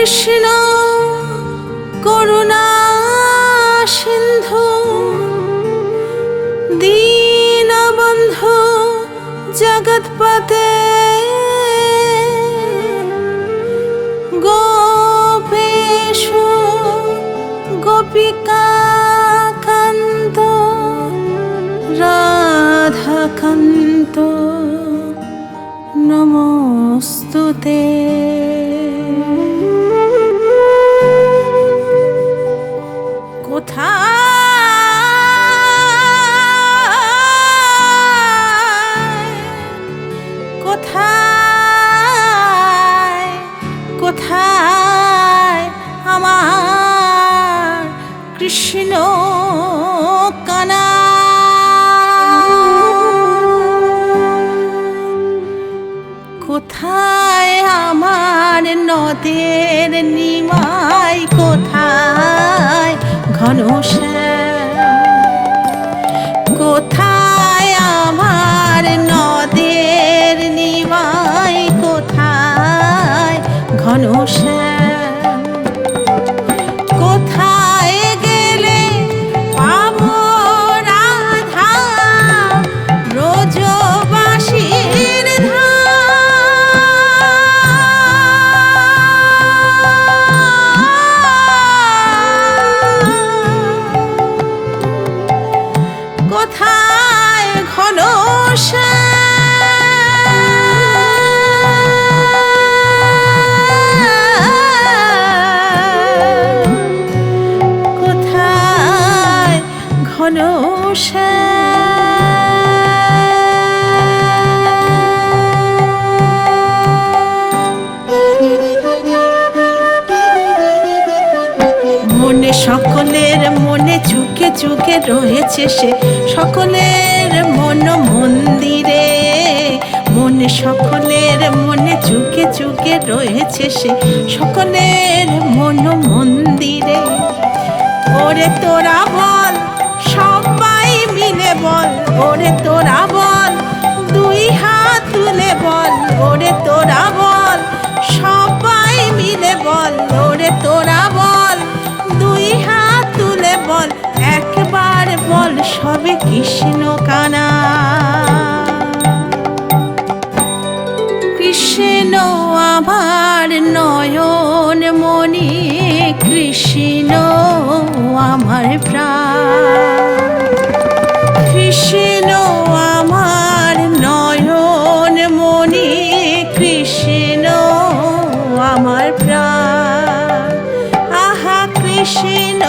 কৃষ্ণ করুণা সিন্ধু দীনবন্ধু জগৎপতে গোপেশু গোপিকাকান্ত রাধাকান্ত নমস্তুতে। কোথায় কোথায় আমার কৃষ্ণ কানা? কোথায় আমার নদের নিমাই? কোথায় ঘনশ্যাম? কোথায় আমার নদের নিমাই? কোথায় ঘনশ্যাম? কোথায় গেলে পাবো রাধা ব্রজবাসীর কোথায় ঘনশ্যাম? কোথায় ঘনশ্যাম? মনে সকলের মনে চুকে চুকে রয়েছে সে, সকলের মন মন্দিরে। মনে সকলের মনে চুকে চুকে রয়েছে সে, সকলের মন মন্দিরে। ওরে তোরা বল, সবাই মিলে বল, ওরে তোরা বল, দুই হাত তুলে বল, ওরে তোরা বল, সবাই মিলে বল, ওরে তোরা বল, দুই হাত তুলে বল, একবার বল সবে কৃষ্ণ কানা। কৃষ্ণ আমার নয়ন মণি, কৃষ্ণ আমার প্রাণ। কৃষ্ণ আমার নয়ন মণি, কৃষ্ণ আমার প্রাণ। আহা কৃষ্ণ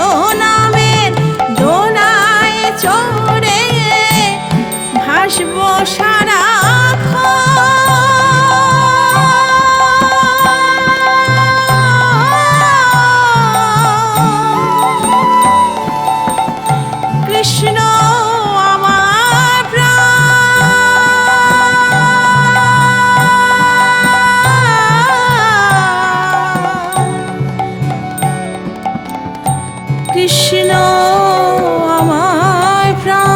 নামের দোলায় চড়ে ভাসবো সারাক্ষণ। কৃষ্ণ আমার প্রাণ, কৃষ্ণ আমার প্রাণ।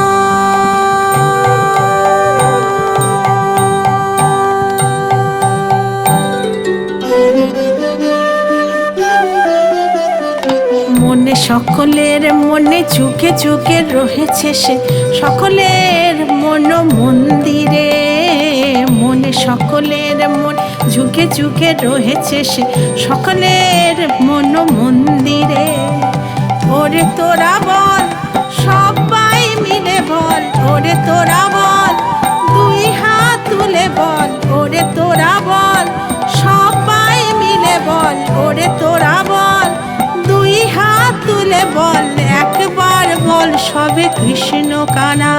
মনে সকলের মনে চুকে চুকে রয়েছে সে, সকলের মন মন্দিরে। মনে সকলের মন ঝুঁকে ঝুঁকে রয়েছে সে, সকলের মন মন্দিরে। ওরে তোরা বল, সবাই মিলে বল, ওরে তোরা বল, দুই হাত তুলে বল, ওরে তোরা বল, সবাই মিলে বল, ওরে তোরা বল, দুই হাত তুলে বল, একবার বল সবে কৃষ্ণ কানা।